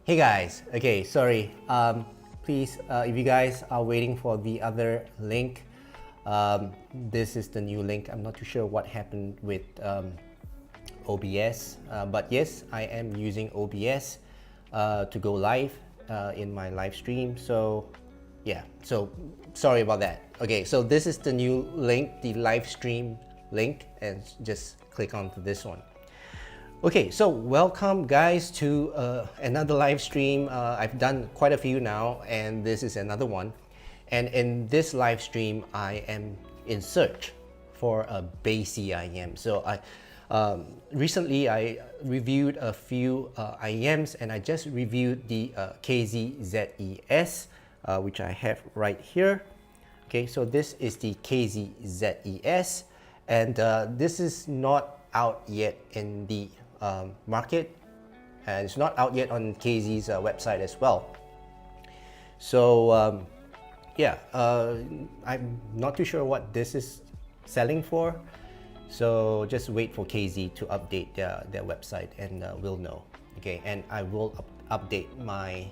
Hey guys, okay, sorry. Please, if you guys are waiting for the other link, this is the new link. I'm not too sure what happened with OBS, but yes, I am using OBS to go live in my live stream. So yeah, so sorry about that. Okay, so this is the new link, the live stream link, and just click onto this one. Okay, so welcome guys to another live stream. I've done quite a few now, and this is another one. And in this live stream, I am in search for a bassy IEM. So recently I reviewed a few IEMs, and I just reviewed the KZ-ZES, which I have right here. Okay, so this is the KZ-ZES, and this is not out yet in the market, and it's not out yet on KZ's website as well. So yeah, I'm not too sure what this is selling for, so just wait for KZ to update their website, and we'll know. Okay, and I will update my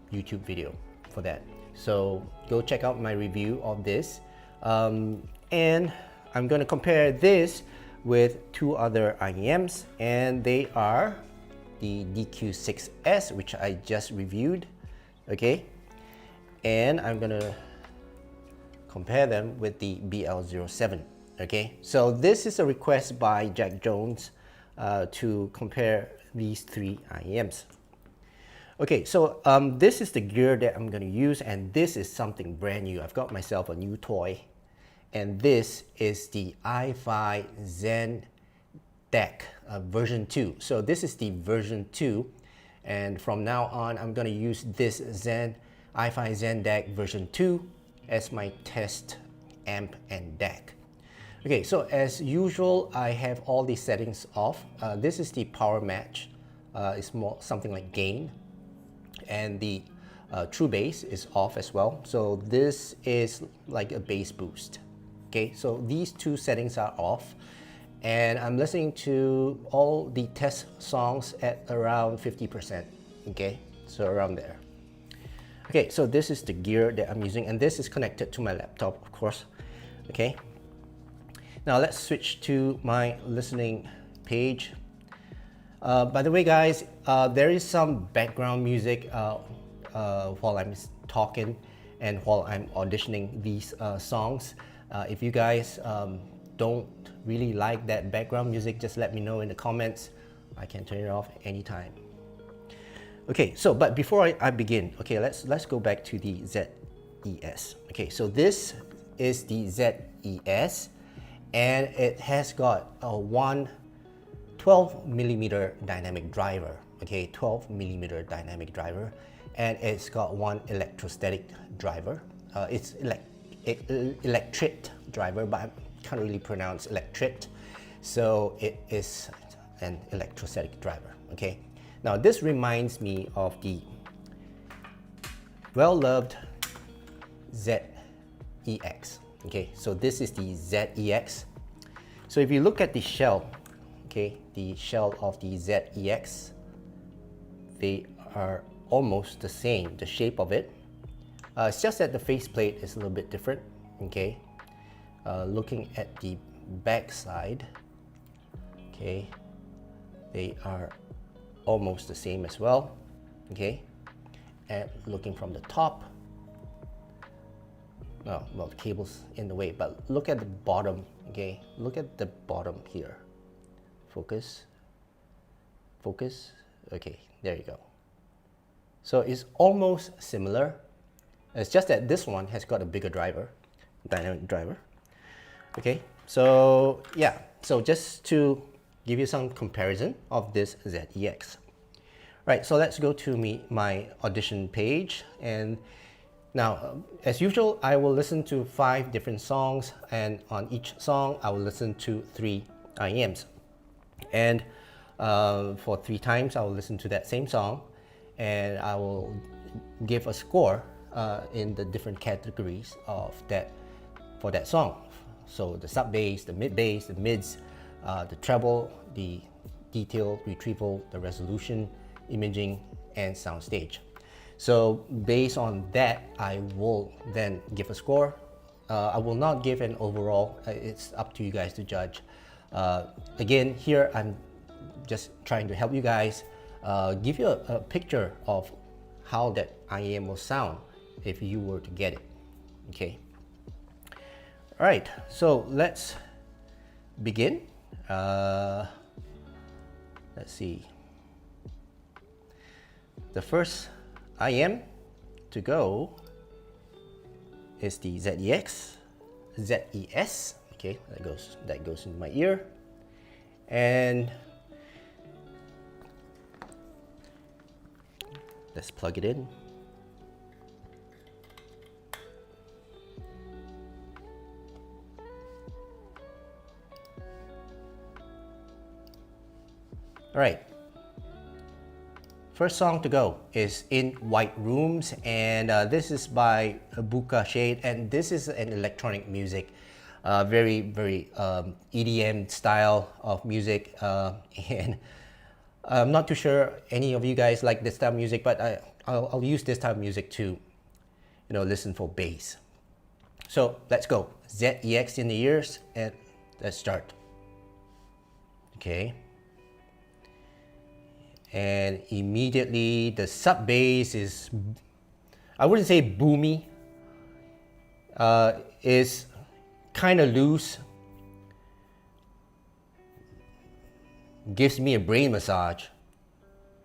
YouTube video for that, so go check out my review of this, and I'm going to compare this with two other IEMs, and they are the DQ6s, which I just reviewed. Okay, and I'm gonna compare them with the BL07. Okay, so this is a request by Jack Jones to compare these three IEMs. Okay, so this is the gear that I'm gonna use, and this is something brand new. I've got myself a new toy, and this is the i5 Zen DAC version 2. So this is the version 2, and from now on I'm going to use this i5 Zen DAC version 2 as my test amp and DAC. Okay, so as usual, I have all these settings off. This is the power match. It's more something like gain, and the true bass is off as well. So this is like a bass boost. Okay, so these two settings are off, and I'm listening to all the test songs at around 50%. Okay, so around there. Okay, so this is the gear that I'm using, and this is connected to my laptop, of course. Okay, now let's switch to my listening page. By the way, guys, there is some background music while I'm talking and while I'm auditioning these songs. If you guys don't really like that background music, just let me know in the comments. I can turn it off anytime. Okay, so but before I begin, okay, let's go back to the ZES. Okay, so this is the ZES, and it has got a 12mm dynamic driver. Okay, 12mm dynamic driver, and it's got one electrostatic driver. It's electric driver, but I can't really pronounce electric, so it is an electrostatic driver. Okay, now this reminds me of the well-loved ZEX. Okay, so this is the ZEX. So if you look at the shell, okay, the shell of the ZEX, they are almost the same, the shape of it. It's just that the faceplate is a little bit different. Okay, looking at the back side, okay, they are almost the same as well. Okay, and looking from the top, oh, well, the cable's in the way, but look at the bottom. Okay, look at the bottom here. Focus, focus. Okay, there you go. So it's almost similar. It's just that this one has got a bigger driver, dynamic driver. Okay, so yeah, so just to give you some comparison of this ZEX. Right, so let's go to my audition page, and now as usual, I will listen to 5 different songs, and on each song I will listen to 3 IEMs, and for 3 times I will listen to that same song, and I will give a score in the different categories of that for that song. So the sub bass, the mid bass, the mids, the treble, the detail, retrieval, the resolution, imaging, and soundstage. So based on that, I will then give a score. I will not give an overall. It's up to you guys to judge. Again, here I'm just trying to help you guys, give you a picture of how that IEM will sound if you were to get it. Okay. All right. So let's begin. Let's see. The first IEM to go is the ZES. Okay, that goes in my ear, and let's plug it in. All right. First song to go is In White Rooms, and this is by Buka Shade, and this is an electronic music, very EDM style of music, and I'm not too sure any of you guys like this type of music, but I'll use this type of music to, listen for bass. So let's go. ZES in the ears, and let's start. Okay. And immediately the sub bass is, I wouldn't say boomy, is kind of loose. Gives me a brain massage.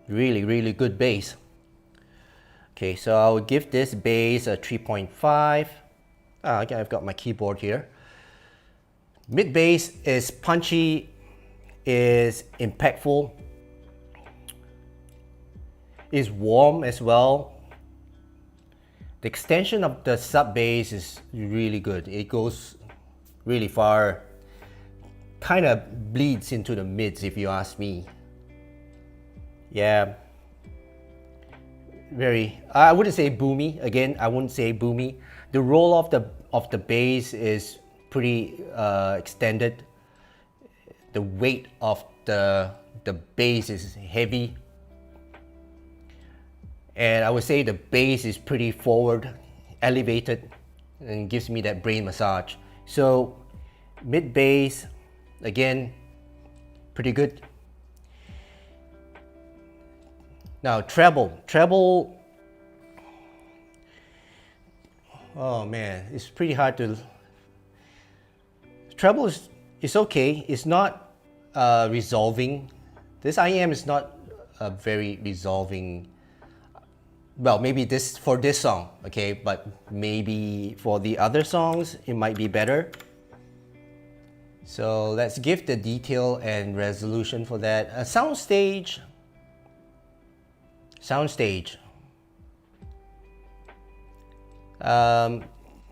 Really good bass. Okay, so I will give this bass a 3.5. Okay, I've got my keyboard here. Mid bass is punchy, is impactful, is warm as well. The extension of the sub bass is really good. It goes really far, kind of bleeds into the mids if you ask me. Yeah, I wouldn't say boomy. Again, I wouldn't say boomy. The roll of the bass is pretty extended. The weight of the bass is heavy. And I would say the bass is pretty forward, elevated, and gives me that brain massage. So mid bass, again, pretty good. Now treble, oh man, it's pretty hard to. Treble is okay. It's not resolving. This IEM is not a very resolving. Well, maybe for this song, okay, but maybe for the other songs, it might be better. So let's give the detail and resolution for that. Soundstage.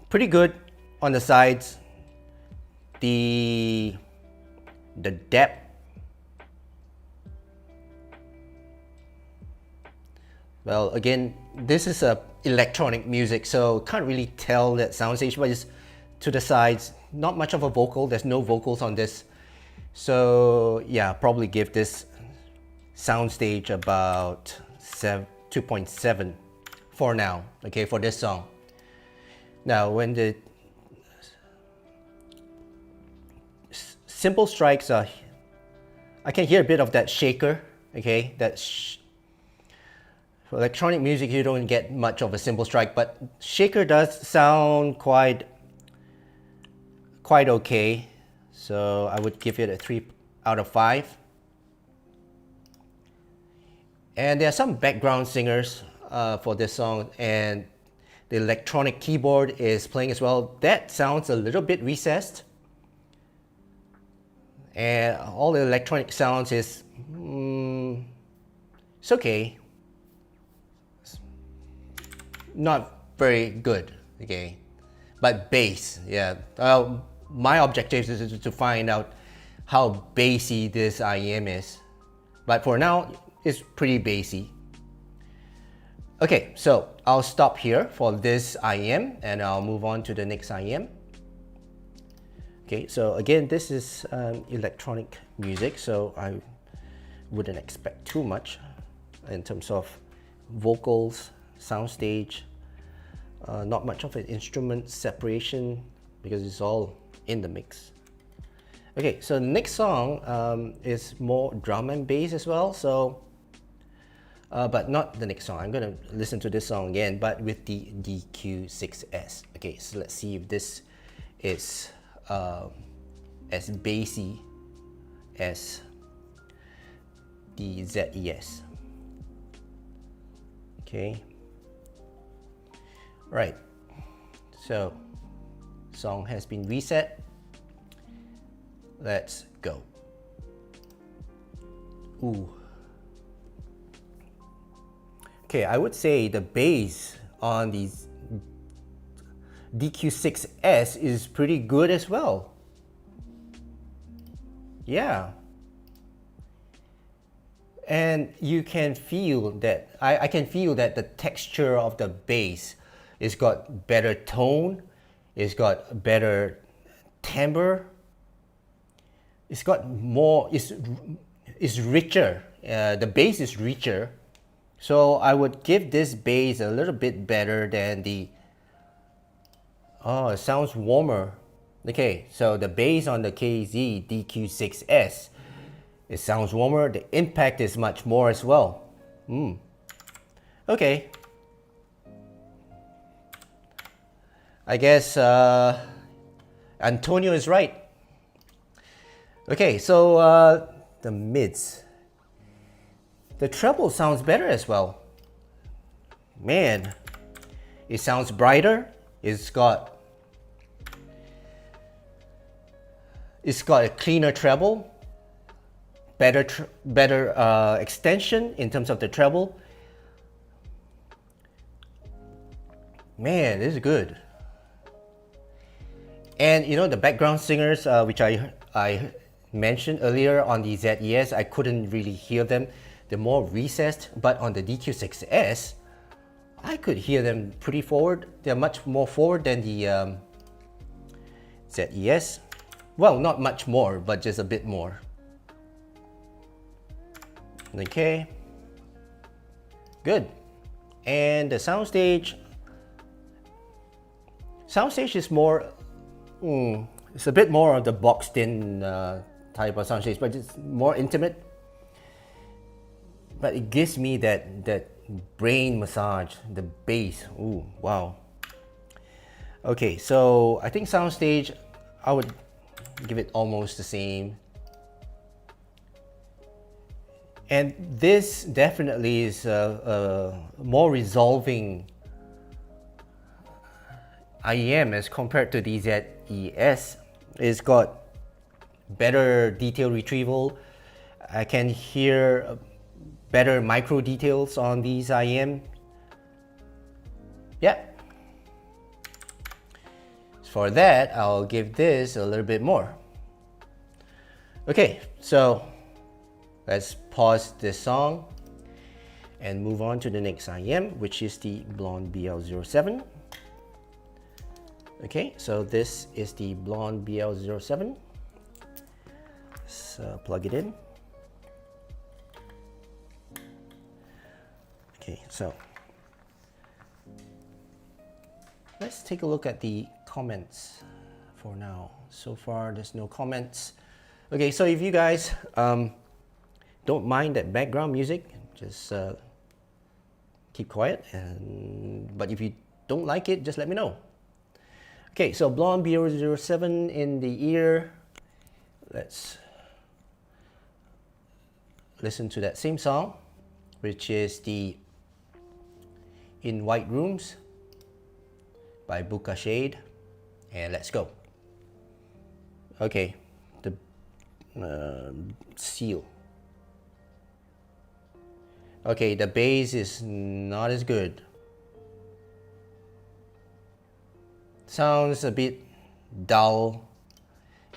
Pretty good on the sides. The depth. Well, again, this is a electronic music, so can't really tell that soundstage, but it's to the sides. Not much of a vocal. There's no vocals on this. So yeah, probably give this soundstage about 2.7 for now, okay, for this song. Now, when the simple strikes are, I can hear a bit of that shaker, okay, for electronic music, you don't get much of a simple strike, but shaker does sound quite okay. So I would give it a 3 out of 5. And there are some background singers for this song, and the electronic keyboard is playing as well. That sounds a little bit recessed. And all the electronic sounds is, it's okay. Not very good, okay, but bass, yeah. My objective is to find out how bassy this IEM is, but for now it's pretty bassy. Okay, so I'll stop here for this IEM and I'll move on to the next IEM. Okay, so again, this is electronic music, so I wouldn't expect too much in terms of vocals, soundstage, not much of an instrument separation because it's all in the mix. Okay, so the next song is more drum and bass as well, so but not the next song. I'm gonna listen to this song again, but with the DQ6s. Okay, so let's see if this is as bassy as the ZES. Okay, right, so song has been reset. Let's go. Ooh. Okay, I would say the bass on these DQ6s is pretty good as well. Yeah. And you can feel that, I can feel that the texture of the bass, it's got better tone, it's got better timbre, it's got more, it's richer, the bass is richer. So I would give this bass a little bit better than the, oh, it sounds warmer. Okay, so the bass on the KZ DQ6s, it sounds warmer. The impact is much more as well. Okay. I guess Antonio is right. Okay, so the mids. The treble sounds better as well. Man, it sounds brighter. It's got a cleaner treble, better extension in terms of the treble. Man, this is good. And you know, the background singers, which I mentioned earlier on the ZES, I couldn't really hear them. They're more recessed, but on the DQ6s, I could hear them pretty forward. They're much more forward than the ZES. Well, not much more, but just a bit more. Okay, good. And the soundstage is more, it's a bit more of the boxed-in type of soundstage, but it's more intimate. But it gives me that brain massage, the bass. Ooh, wow. Okay, so I think soundstage, I would give it almost the same. And this definitely is more resolving IEM as compared to the ZES. It's got better detail retrieval. I can hear better micro details on these IEM. Yeah. For that, I'll give this a little bit more. Okay, so let's pause this song and move on to the next IEM, which is the Blon BL07. Okay, so this is the Blon BL07. So plug it in. Okay, so let's take a look at the comments for now. So far, there's no comments. Okay, so if you guys don't mind that background music, just keep quiet. But if you don't like it, just let me know. Okay, so Blon BL07 in the ear. Let's listen to that same song, which is the In White Rooms by Buka Shade, and let's go. Okay, the seal. Okay, the bass is not as good. Sounds a bit dull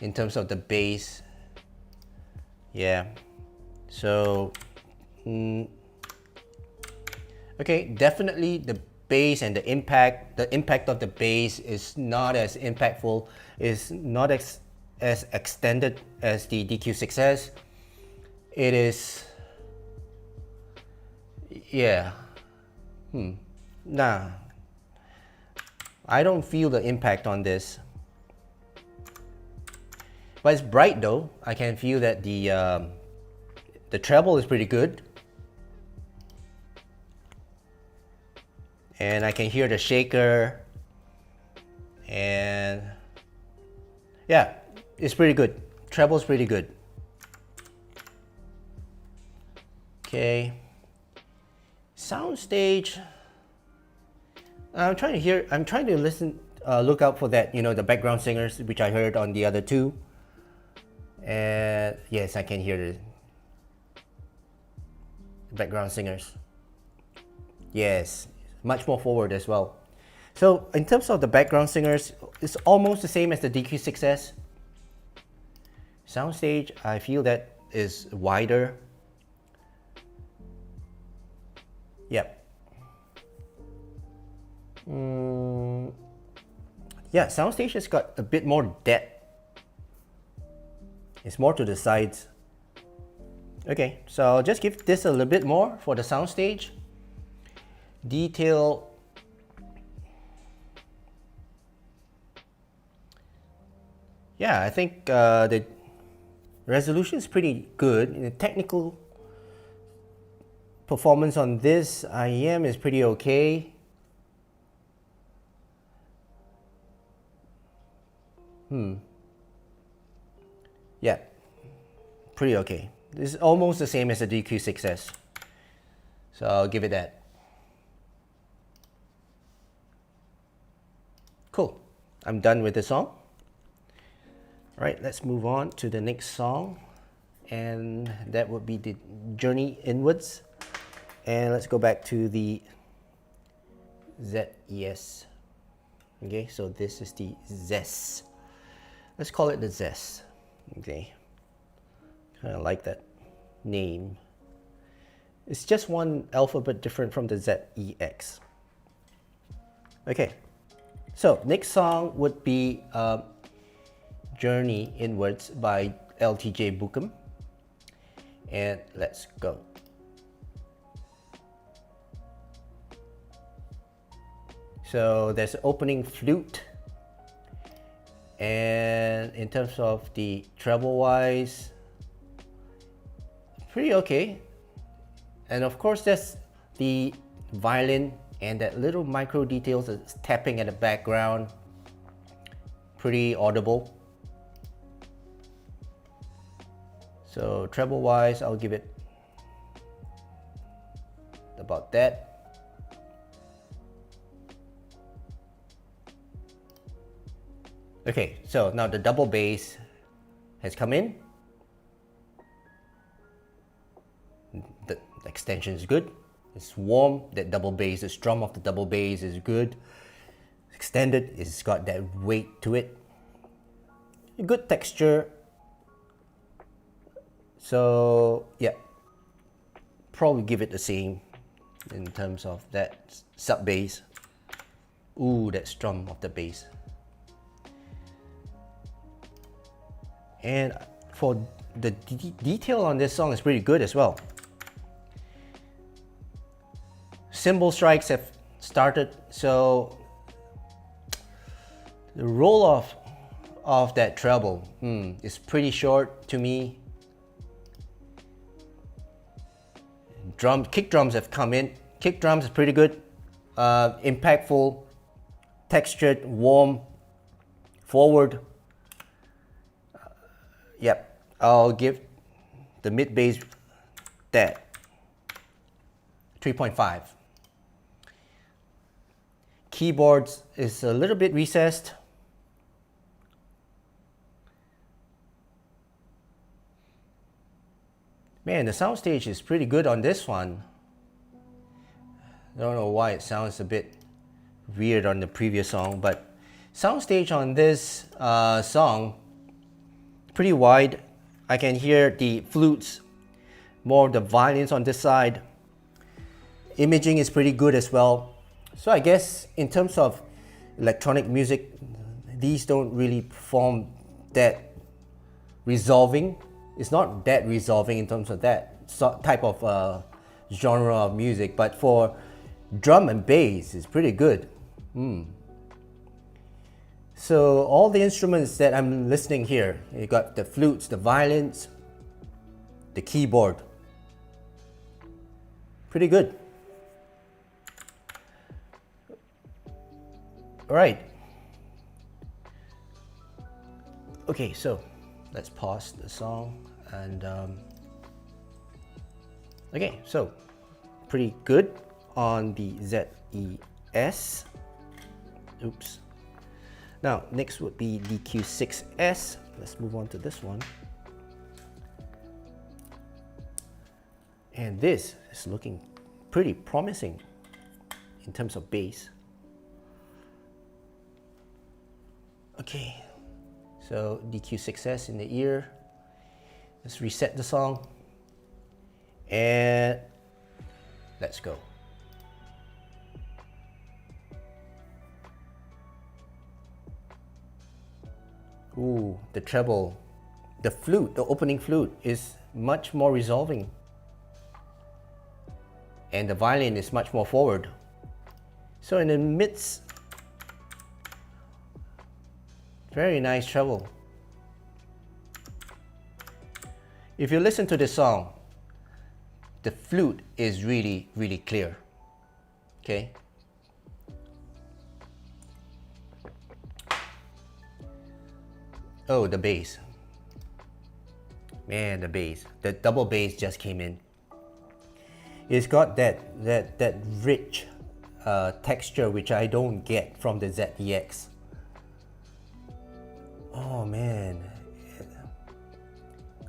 in terms of the bass. Yeah, so okay, definitely the bass and the impact of the bass is not as impactful, is not as extended as the DQ6s. It is, yeah, Nah, I don't feel the impact on this. But it's bright though. I can feel that the treble is pretty good. And I can hear the shaker. And yeah, it's pretty good. Treble's pretty good. Okay. Soundstage. I'm trying to listen, look out for that, the background singers, which I heard on the other two. And yes, I can hear the background singers. Yes, much more forward as well. So in terms of the background singers, it's almost the same as the DQ6s. Soundstage, I feel that is wider. Yep. Yeah, soundstage has got a bit more depth. It's more to the sides. Okay, so I'll just give this a little bit more for the soundstage. Detail. Yeah, I think the resolution is pretty good. The technical performance on this IEM is pretty okay. Yeah, pretty okay. This is almost the same as the DQ6s. So I'll give it that. Cool. I'm done with the song. All right, let's move on to the next song. And that would be the Journey Inwards. And let's go back to the ZES. Okay, so this is the ZES. Let's call it the ZES. Okay, kind of like that name. It's just one alphabet different from the ZEX. Okay, so next song would be Journey Inwards by LTJ Bukem. And let's go. So there's an opening flute. And in terms of the treble wise, pretty okay. And of course there's the violin and that little micro details that's tapping at the background. Pretty audible. So treble wise, I'll give it about that. Okay, so now the double bass has come in. The extension is good. It's warm. That double bass, the strum of the double bass is good. Extended, it's got that weight to it. Good texture. So yeah, probably give it the same in terms of that sub bass. Ooh, that strum of the bass. And for the detail on this song is pretty good as well. Cymbal strikes have started, so the roll off of that treble is pretty short to me. Kick drums have come in. Kick drums is pretty good, impactful, textured, warm, forward. Yep, I'll give the mid bass that 3.5. Keyboards is a little bit recessed. Man, the soundstage is pretty good on this one. I don't know why it sounds a bit weird on the previous song, but soundstage on this song, pretty wide. I can hear the flutes, more of the violins on this side. Imaging is pretty good as well. So I guess in terms of electronic music, these don't really perform that resolving. It's not that resolving in terms of that type of genre of music, but for Drum and bass is pretty good. So all the instruments that I'm listening here, you got the flutes, the violins, the keyboard. Pretty good. All right. Okay, so let's pause the song and okay, so pretty good on the ZES. Oops. Now next would be DQ6s. Let's move on to this one. And this is looking pretty promising in terms of bass. Okay, so DQ6s in the ear. Let's reset the song and let's go. Ooh, the treble, the flute, the opening flute is much more resolving. And the violin is much more forward. So in the midst, very nice treble. If you listen to the song, the flute is really, really clear. Okay. Oh, the bass. Man, the bass. The double bass just came in. It's got that rich texture which I don't get from the ZES. Oh man.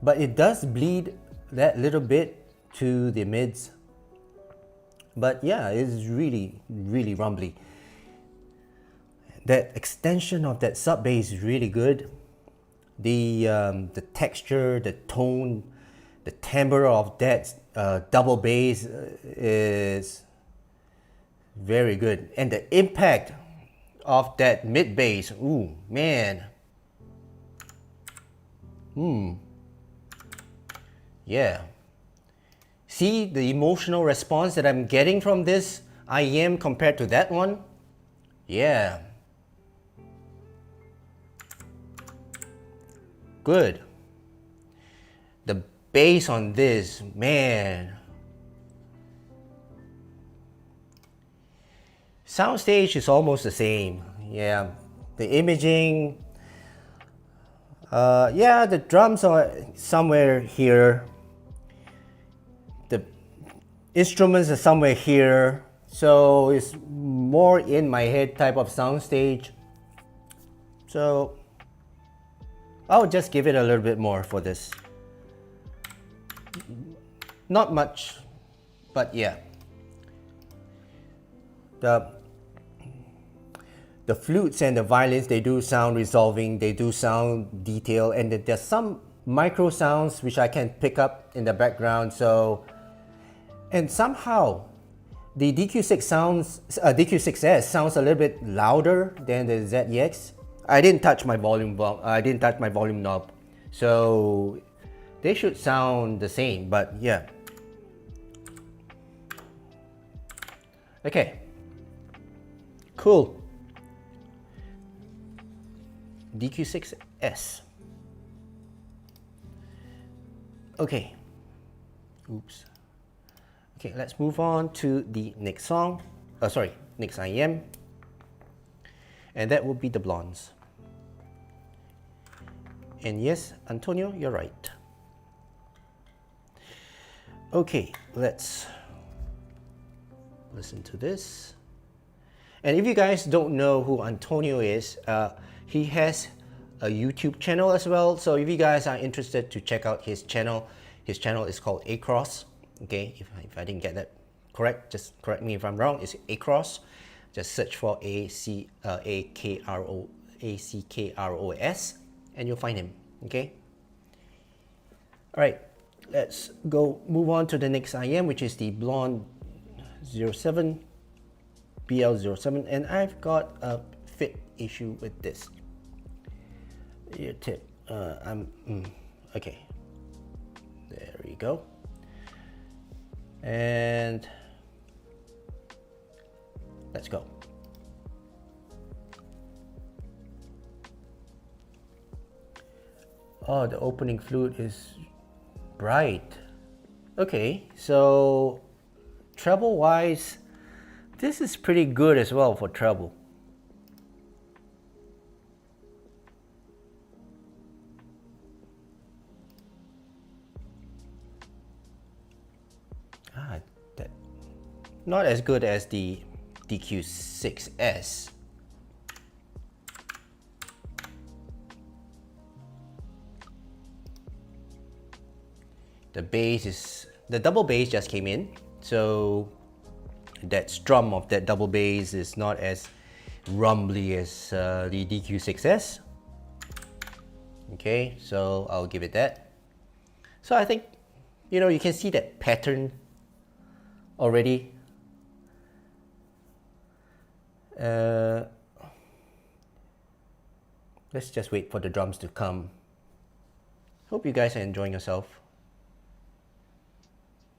But it does bleed that little bit to the mids. But yeah, it's really, really rumbly. That extension of that sub bass is really good. The texture, the tone, the timbre of that double bass is very good, and the impact of that mid bass, ooh man, yeah. See the emotional response that I'm getting from this IEM compared to that one? Yeah. Good. The bass on this, man. Soundstage is almost the same. Yeah. The imaging, yeah, the drums are somewhere here. The instruments are somewhere here. So it's more in my head type of soundstage. So I'll just give it a little bit more for this. Not much, but yeah. The flutes and the violins, they do sound resolving, they do sound detailed, and there's some micro sounds which I can pick up in the background. So, and somehow the DQ6s sounds a little bit louder than the ZES. I didn't touch my volume knob, so they should sound the same, but yeah. Okay, cool. DQ6s. Okay, oops. Okay, let's move on to the next song. Next IEM. And that will be the Blondes. And yes, Antonio, you're right. Okay, let's listen to this. And if you guys don't know who Antonio is, he has a YouTube channel as well. So if you guys are interested to check out his channel is called Across. Okay, if I didn't get that correct, just correct me if I'm wrong. It's Across. Just search for ACKROS and you'll find him. Okay. All right, let's go move on to the next IEM, which is the Blon 07, BL07, and I've got a fit issue with this. Ear tip. Okay. There we go. And Let's go. Oh, the opening flute is bright. Okay, so treble wise, this is pretty good as well for treble. Not as good as the DQ6s. The bass is, the double bass just came in, so that strum of that double bass is not as rumbly as the DQ6s. Okay, so I'll give it that. So I think, you know, you can see that pattern already. Let's just wait for the drums to come. Hope you guys are enjoying yourself.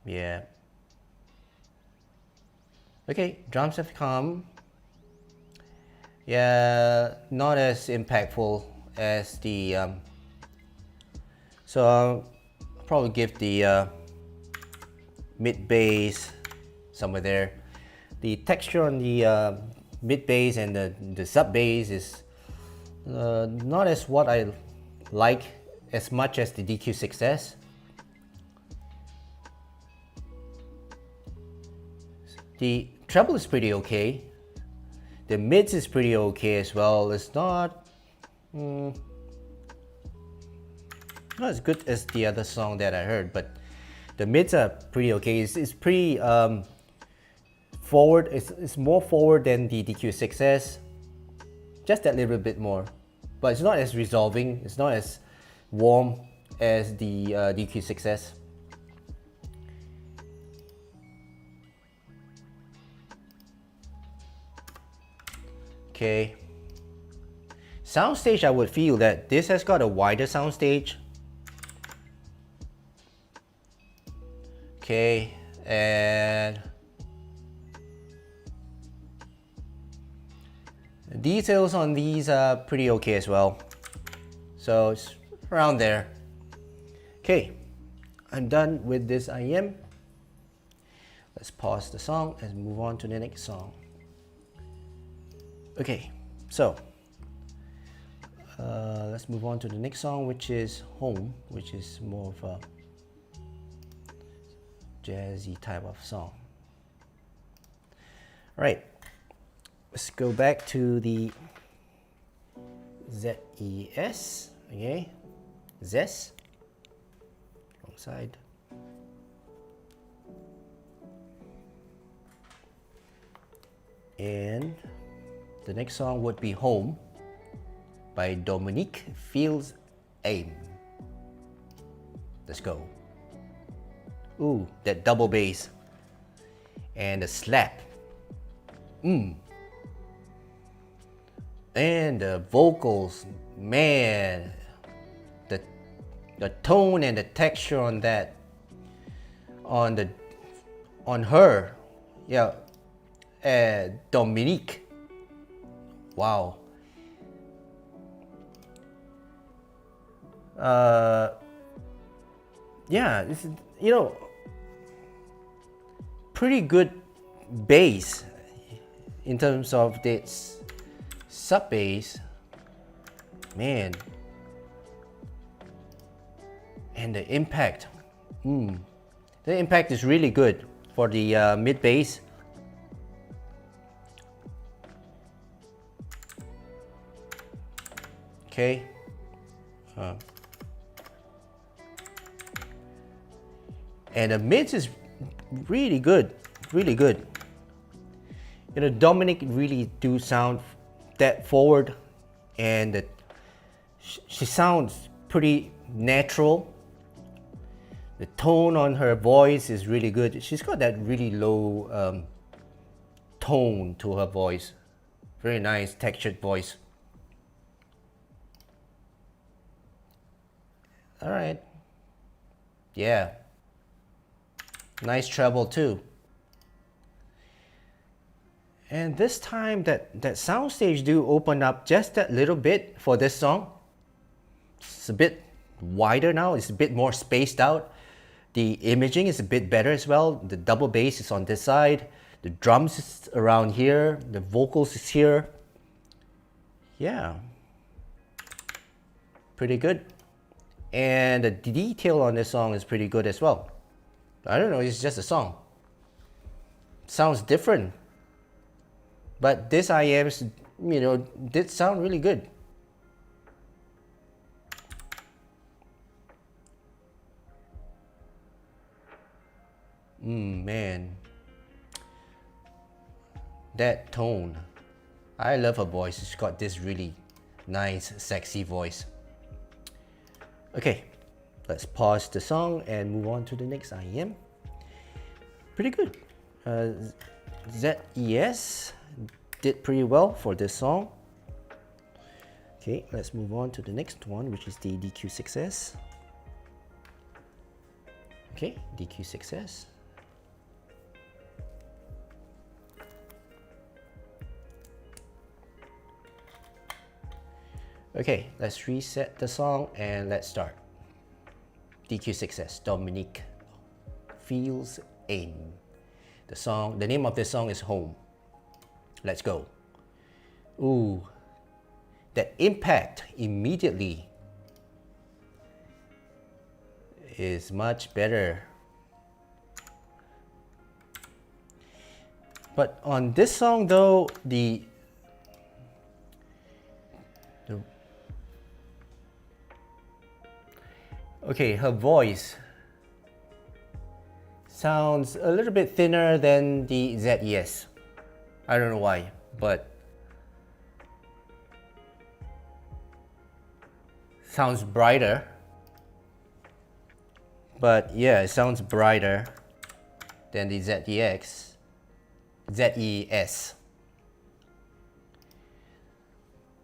Yeah. Okay, drums have come. Yeah, not as impactful as the so I'll probably give the mid bass somewhere there. The texture on the mid bass and the sub bass is not as what I like as much as the DQ6s. The treble is pretty okay. The mids is pretty okay as well. It's not not as good as the other song that I heard, but the mids are pretty okay. It's pretty forward. It's more forward than the DQ6s, just that little bit more, but it's not as resolving. It's not as warm as the DQ6s. Okay. Soundstage, I would feel that this has got a wider soundstage. Okay, and the details on these are pretty okay as well. So it's around there. Okay, I'm done with this IEM. Let's pause the song and move on to the next song. Okay, so let's move on to the next song, which is Home, which is more of a jazzy type of song. All right, let's go back to the ZES, okay, ZES, wrong side. And the next song would be Home by Dominique Fields Aim. Let's go. Ooh, that double bass and the slap. And the vocals, man, the tone and the texture on that, on her, yeah, Dominique. Wow. Yeah, this is, you know, pretty good bass in terms of this sub bass, man, and the impact. The impact is really good for the mid bass. Okay. And the mids is really good, really good. You know, Dominic really do sound that forward, and she sounds pretty natural. The tone on her voice is really good. She's got that really low tone to her voice. Very nice textured voice. All right. Yeah. Nice treble too. And this time that soundstage do open up just that little bit for this song. It's a bit wider now, it's a bit more spaced out. The imaging is a bit better as well. The double bass is on this side, the drums is around here, the vocals is here. Yeah, pretty good. And the detail on this song is pretty good as well. I don't know, it's just a song. Sounds different. But this IMs, you know, did sound really good. Man. That tone. I love her voice. She's got this really nice, sexy voice. Okay, let's pause the song and move on to the next IM. Pretty good. ZES did pretty well for this song. Okay, let's move on to the next one, which is the DQ6s. Okay, DQ6s. Okay, let's reset the song and let's start. DQ6s, Dominique Feels In. The name of this song is Home. Let's go. Ooh, that impact immediately is much better. But on this song though, okay, her voice sounds a little bit thinner than the ZES. I don't know why, but sounds brighter. But yeah, it sounds brighter than the ZES.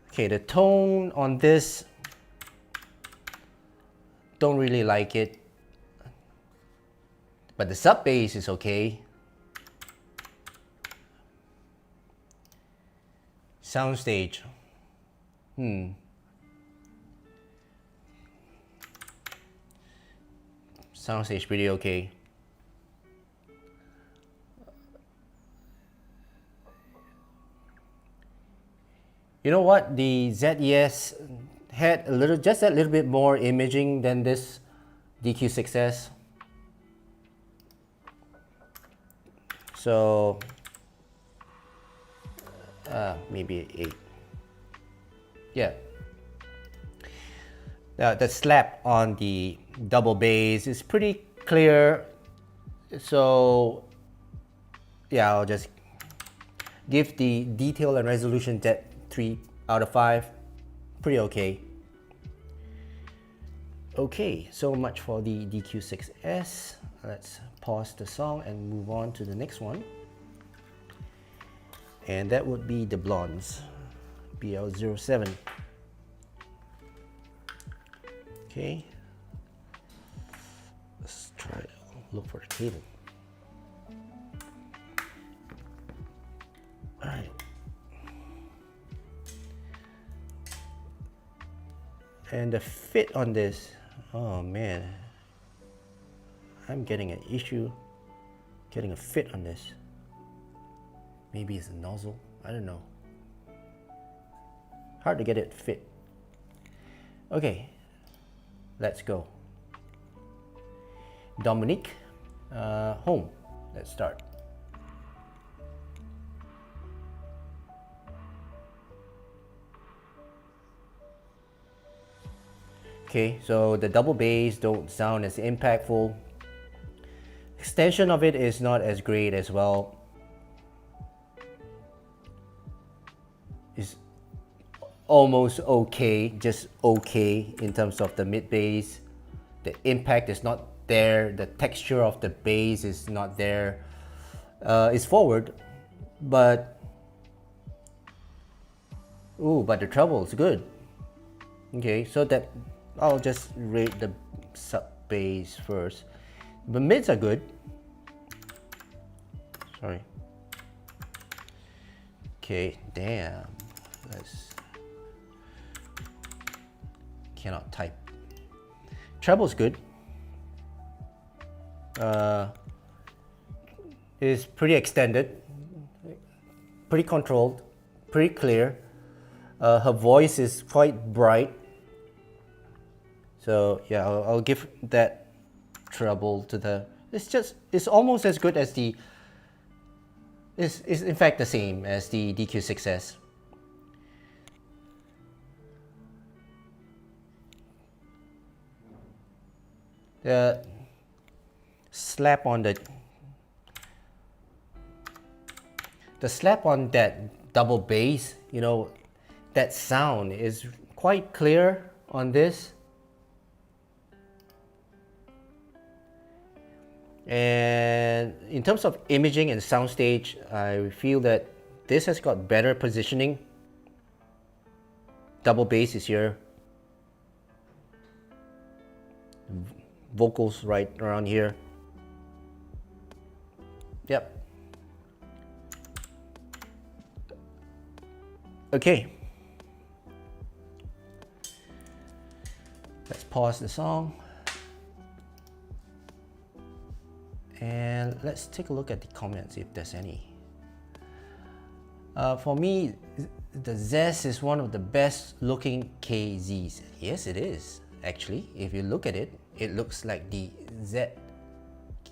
Okay, the tone on this, don't really like it. But the sub bass is okay. Soundstage. Soundstage pretty okay. You know what? The ZES had just a little bit more imaging than this DQ6s. So maybe 8. Yeah. The slap on the double bass is pretty clear. So yeah, I'll just give the detail and resolution that 3 out of 5. Pretty okay. Okay, so much for the DQ6s. Let's pause the song and move on to the next one. And that would be the Blon's BL07. Okay. Let's try to look for the cable. Alright. And the fit on this, oh man, I'm getting an issue getting a fit on this. Maybe it's a nozzle, I don't know. Hard to get it fit. Okay, let's go. Dominique, Home. Let's start. Okay, so the double bass don't sound as impactful. Extension of it is not as great as well. It's almost okay, just okay in terms of the mid bass. The impact is not there. The texture of the bass is not there. It's forward, but but the treble is good. Okay, so that I'll just rate the sub bass first. The mids are good. Sorry. Okay, damn. Let's... Cannot type. Treble's good. Is pretty extended, pretty controlled, pretty clear. Her voice is quite bright. So yeah, I'll give that treble to the... It's almost as good as the... It's in fact the same as the DQ6s. The slap on that double bass, you know, that sound is quite clear on this. And in terms of imaging and soundstage, I feel that this has got better positioning. Double bass is here. Vocals right around here. Yep. Okay. Let's pause the song. And let's take a look at the comments if there's any. For me, the ZES is one of the best looking KZs. Yes, it is. Actually, if you look at it, it looks like the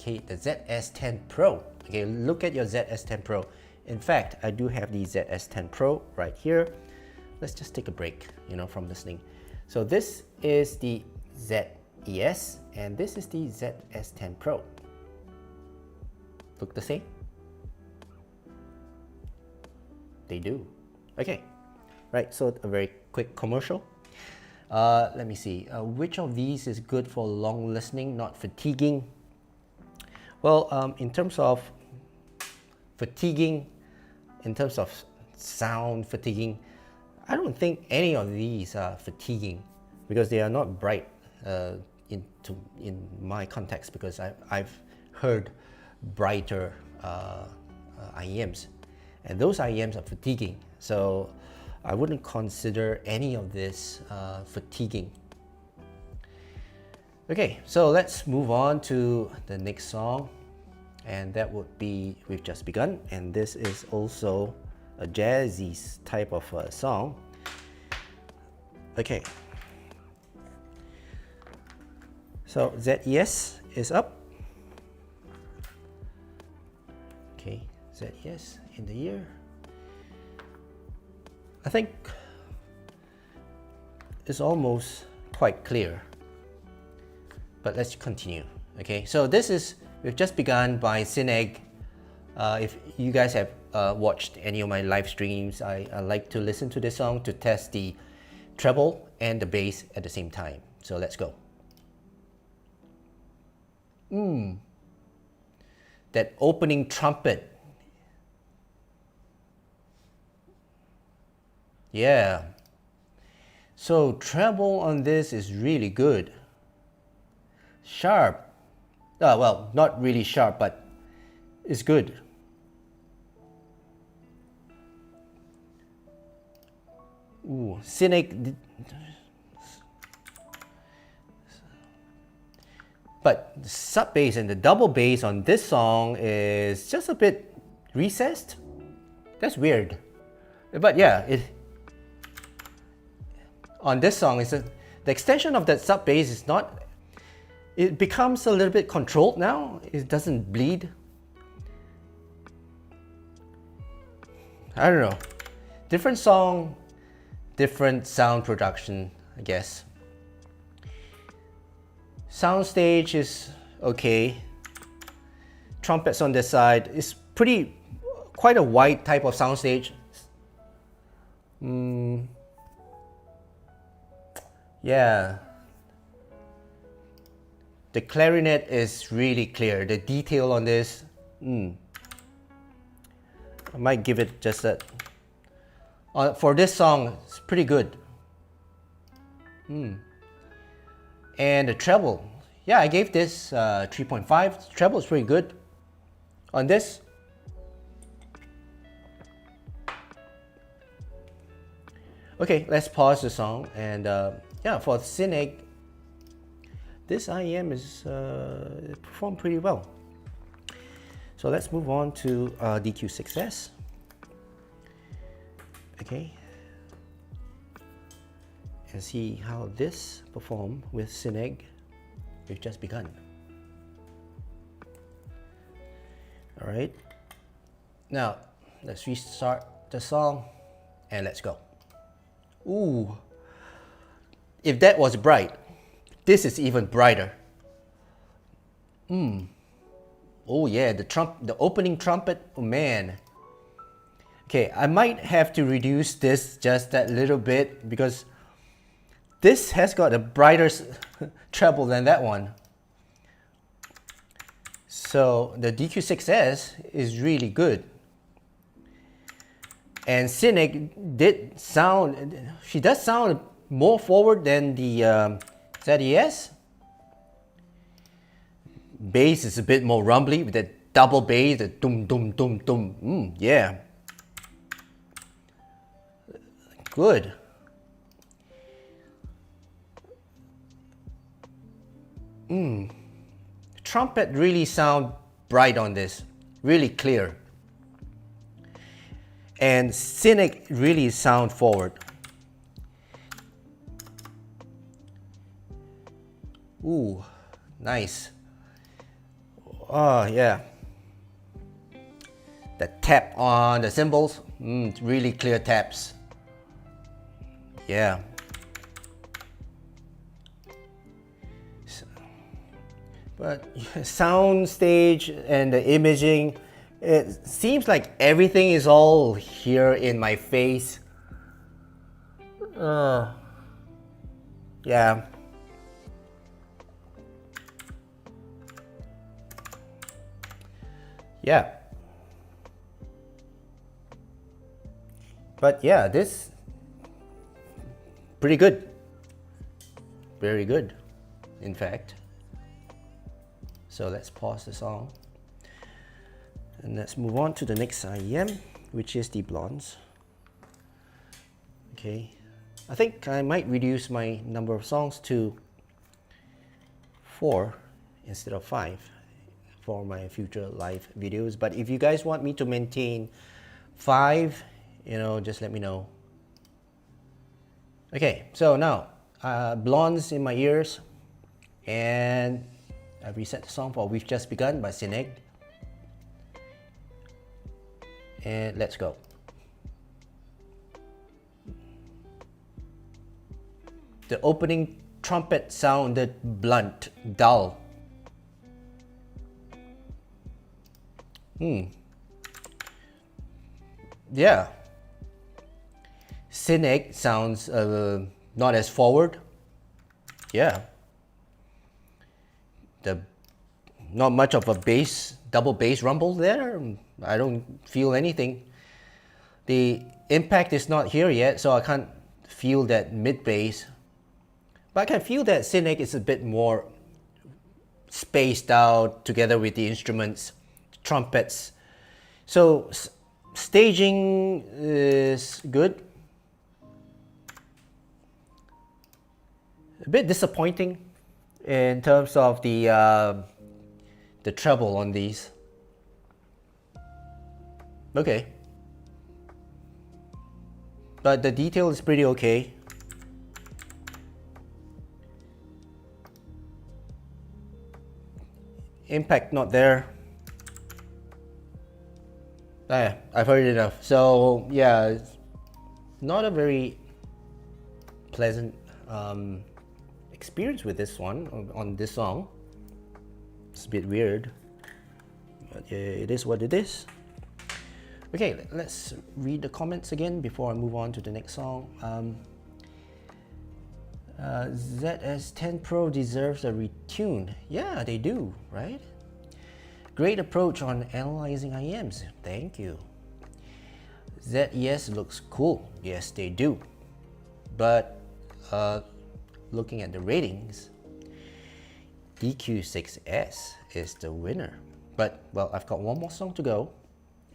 ZS10 Pro. Okay, look at your ZS10 Pro. In fact, I do have the ZS10 Pro right here. Let's just take a break, you know, from listening. So this is the ZES, and this is the ZS10 Pro. Look the same? They do. Okay, right, so a very quick commercial. Let me see, which of these is good for long listening, not fatiguing? Well, in terms of fatiguing, in terms of sound fatiguing, I don't think any of these are fatiguing because they are not bright in my context, because I've heard brighter IEMs, and those IEMs are fatiguing. So I wouldn't consider any of this fatiguing. Okay, so let's move on to the next song, and that would be We've Just Begun, and this is also a jazzy type of song. Okay, so ZES is up. Okay, ZES in the year. I think it's almost quite clear, but let's continue. Okay, so this is We've Just Begun by Sineg. If you guys have watched any of my live streams, I like to listen to this song to test the treble and the bass at the same time. So let's go. That opening trumpet. Yeah. So treble on this is really good. Sharp. Well, not really sharp, but it's good. Ooh, Cynic. But the sub bass and the double bass on this song is just a bit recessed. That's weird. But yeah, on this song, the extension of that sub bass is not, it becomes a little bit controlled now. It doesn't bleed. I don't know. Different song, different sound production, I guess. Soundstage is okay. Trumpets on this side is quite a wide type of soundstage. Yeah. The clarinet is really clear. The detail on this, I might give it just that. For this song, it's pretty good. And the treble, yeah, I gave this 3.5. Treble is pretty good. On this, Okay, let's pause the song. And yeah, for Cynic, this IEM is performed pretty well. So let's move on to DQ6s. Okay, and see how this performed with Cynic. We've just begun. All right, now let's restart the song and let's go. Ooh, if that was bright, this is even brighter. Oh yeah, the opening trumpet, oh man. Okay, I might have to reduce this just that little bit because this has got a brighter treble than that one. So the DQ6s is really good. And Cynic she does sound more forward than the ZES. Bass is a bit more rumbly with that double bass, the dum dum dum dum. Yeah. Good. Trumpet really sound bright on this, really clear. And Cynic really sound forward. Ooh, nice. Oh yeah. The tap on the cymbals, really clear taps. Yeah. But sound stage and the imaging, it seems like everything is all here in my face. Yeah. Yeah. But yeah, this pretty good. Very good, in fact. So let's pause the song. And let's move on to the next IEM, which is the Blondes. Okay. I think I might reduce my number of songs to 4 instead of 5 for my future live videos. But if you guys want me to maintain 5, just let me know. Okay, so now Blondes in my ears, and I've reset the song for We've Just Begun by Cynic. And let's go. The opening trumpet sounded blunt, dull. Yeah. Cynic sounds not as forward. Yeah. Not much of a double bass rumble there. I don't feel anything. The impact is not here yet, so I can't feel that mid bass. But I can feel that Cynic is a bit more spaced out together with the instruments, trumpets. So staging is good. A bit disappointing in terms of the treble on these. Okay. But the detail is pretty okay. Impact not there. I've heard enough. So yeah, it's not a very pleasant experience with this one on this song. It's a bit weird, but it is what it is. Okay, let's read the comments again before I move on to the next song. ZS10 Pro deserves a retune. Yeah, they do, right? Great approach on analyzing IEMs. Thank you. ZES looks cool. Yes, they do. But looking at the ratings, DQ6s is the winner. But, well, I've got one more song to go,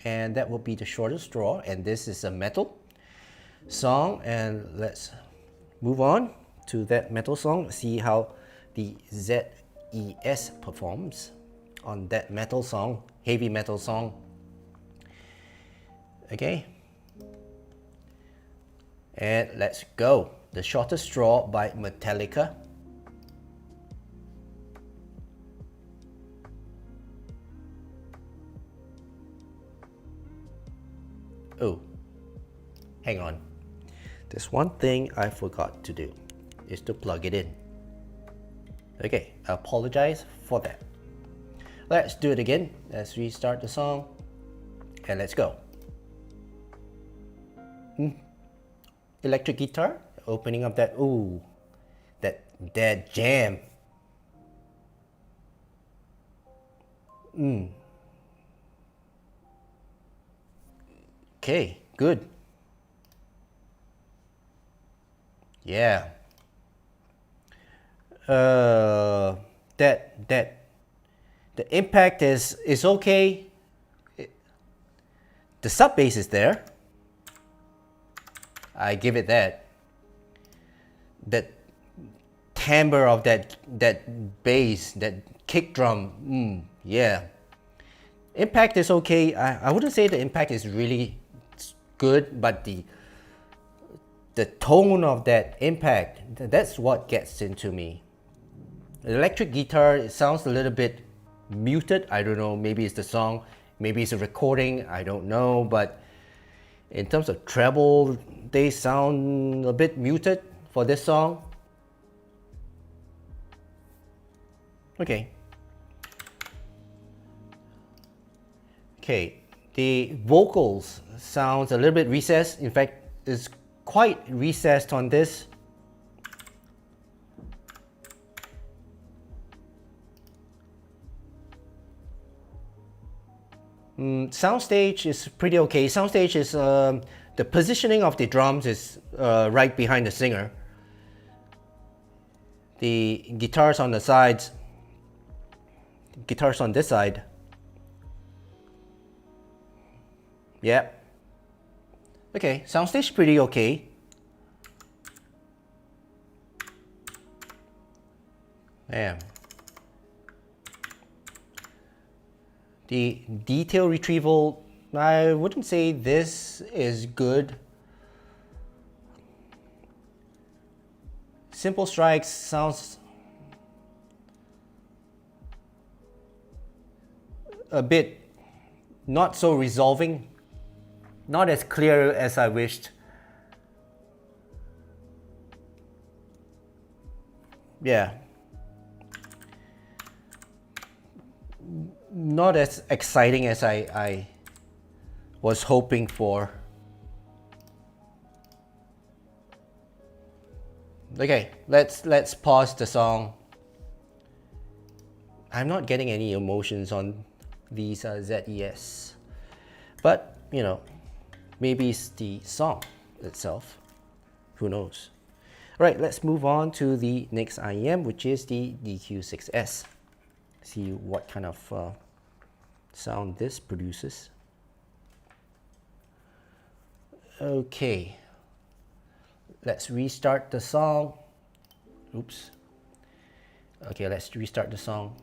and that will be the shortest straw, and this is a metal. song, and let's move on to that metal song, see how the ZES performs on that metal song, heavy metal song. Okay, and let's go. The Shortest Straw by Metallica. Oh, hang on. There's one thing I forgot to do, is to plug it in. Okay, I apologize for that. Let's do it again. Let's restart the song, and let's go. Electric guitar, opening up that, ooh, that jam. Okay, good. Yeah. The impact is okay. The sub bass is there. I give it that. That timbre of that bass, that kick drum. Yeah. Impact is okay. I wouldn't say the impact is really good, but the tone of that impact, that's what gets into me. The electric guitar, it sounds a little bit muted. I don't know, maybe it's the song, maybe it's a recording, I don't know, but in terms of treble, they sound a bit muted for this song. Okay. Okay, the vocals sounds a little bit recessed. In fact, it's quite recessed on this. Soundstage is pretty okay. Soundstage is the positioning of the drums is right behind the singer. The guitars on the sides, guitars on this side. Yeah. Okay, soundstage pretty okay. Yeah. The detail retrieval, I wouldn't say this is good. Simple strikes sounds a bit not so resolving, not as clear as I wished. Yeah. Not as exciting as I was hoping for. Okay, let's pause the song. I'm not getting any emotions on these ZES, but you know, maybe it's the song itself. Who knows? All right, let's move on to the next IEM, which is the DQ6s. See what kind of sound this produces. Okay, let's restart the song. Oops. Okay, let's restart the song.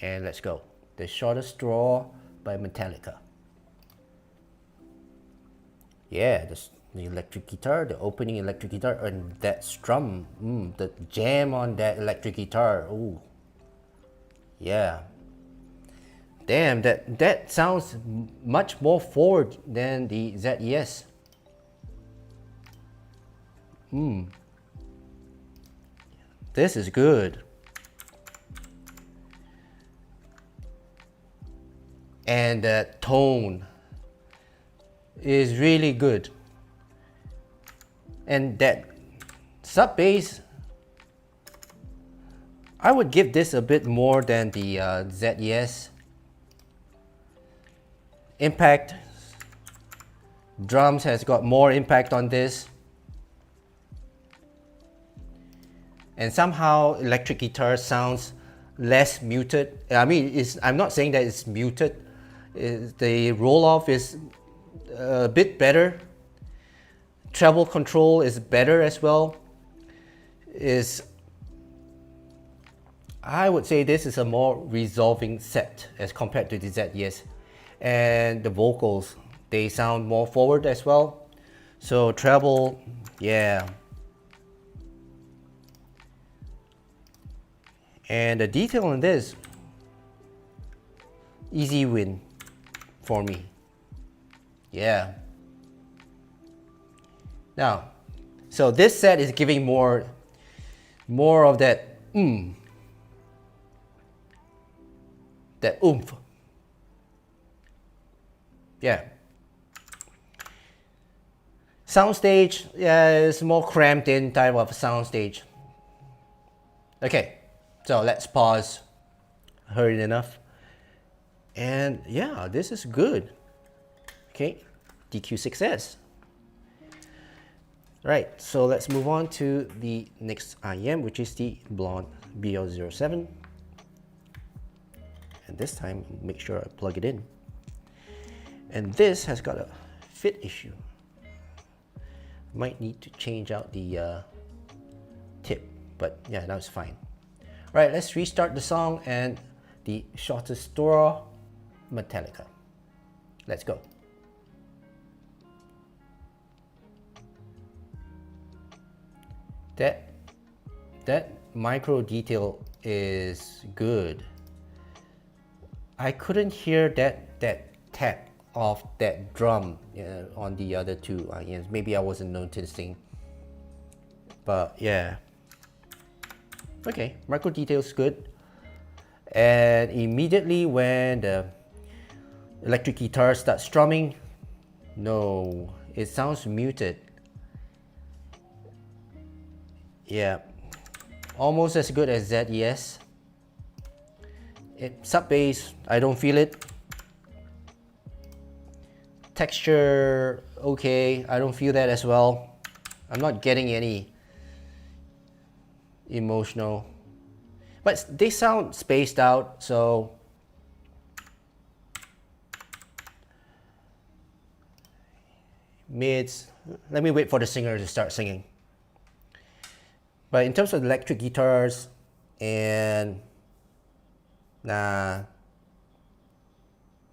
And let's go. The Shortest Straw by Metallica. Yeah, the electric guitar, the opening electric guitar, and that strum, the jam on that electric guitar. Ooh. Yeah. Damn, that sounds much more forward than the ZES. This is good. And the tone is really good. And that sub bass, I would give this a bit more than the ZES. Impact, drums has got more impact on this. And somehow electric guitar sounds less muted. I mean, I'm not saying that it's muted. The roll-off is a bit better. treble control is better as well. I would say this is a more resolving set as compared to the ZES. And the vocals, they sound more forward as well. So treble, yeah. And the detail on this, easy win for me. Yeah. Now, so this set is giving more of that that oomph. Yeah. Soundstage, yeah, it's more cramped in type of soundstage. Okay, so let's pause. Heard enough. And yeah, this is good. Okay, DQ6s. Right, so let's move on to the next IM, which is the Blon BL07. And this time, make sure I plug it in. And this has got a fit issue. Might need to change out the tip, but yeah, now it's fine. Right, let's restart the song and the shortest straw, Metallica. Let's go. That micro detail is good. I couldn't hear that tap of that drum on the other two IMs. Maybe I wasn't noticing, but yeah. Okay, micro detail's good. And immediately when the electric guitar starts strumming, no, it sounds muted. Yeah, almost as good as ZES. Sub bass, I don't feel it. Texture, okay, I don't feel that as well. I'm not getting any emotional, but they sound spaced out, so mids. Let me wait for the singer to start singing. But in terms of electric guitars, and nah,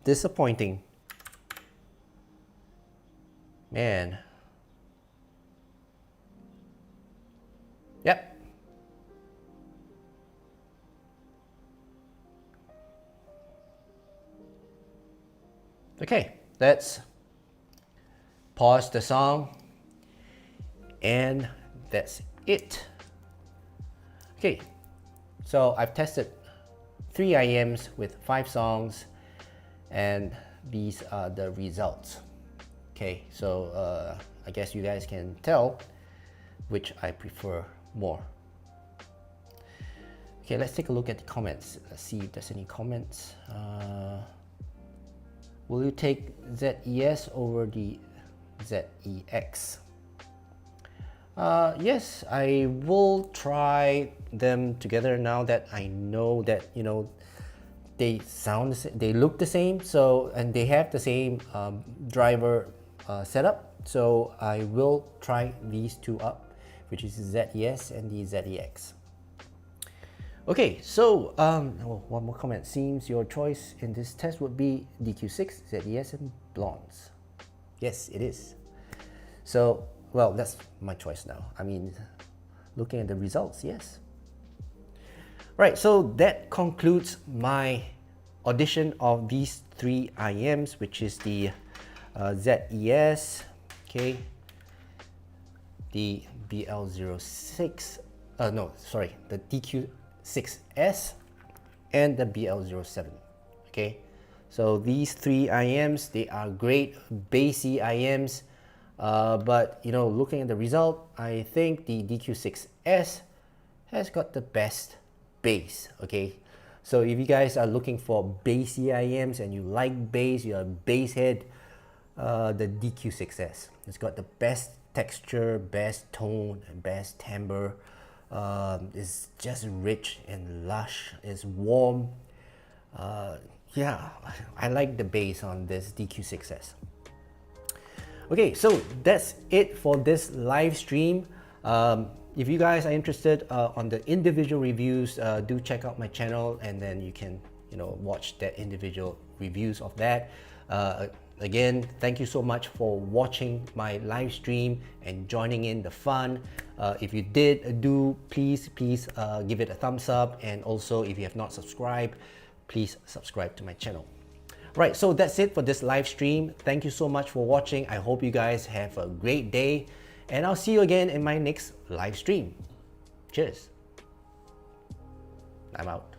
disappointing. Man. Yep. Okay, let's pause the song, and that's it. Okay, so I've tested 3 IMs with 5 songs, and these are the results. Okay, so I guess you guys can tell which I prefer more. Okay, let's take a look at the comments. Let's see if there's any comments. Will you take ZES over the ZEX? Yes, I will try them together now that I know that, you know, they sound, they look the same, so, and they have the same driver setup. So I will try these two up, which is ZES and the ZEX. Okay, so one more comment. Seems your choice in this test would be DQ6, ZES, and Blons. Yes, it is. So, well, that's my choice now. I mean, looking at the results, yes. Right, so that concludes my audition of these 3 IMs, which is the ZES, okay, the BL06, the DQ6s, and the BL07, okay. So these 3 IMs, they are great bassy IMs, but you know, looking at the result, I think the DQ6s has got the best bass, okay. So if you guys are looking for bassy IMs and you like bass, you're a bass head, the DQ6s, it's got the best texture, best tone, and best timbre. It's just rich and lush, it's warm. Yeah, I like the bass on this DQ6s. Okay, so that's it for this live stream. If you guys are interested on the individual reviews, do check out my channel, and then you can, watch that individual reviews of that. Again, thank you so much for watching my live stream and joining in the fun. If you did, please give it a thumbs up, and also if you have not subscribed, please subscribe to my channel. Right, so that's it for this live stream. Thank you so much for watching. I hope you guys have a great day, and I'll see you again in my next live stream. Cheers. I'm out.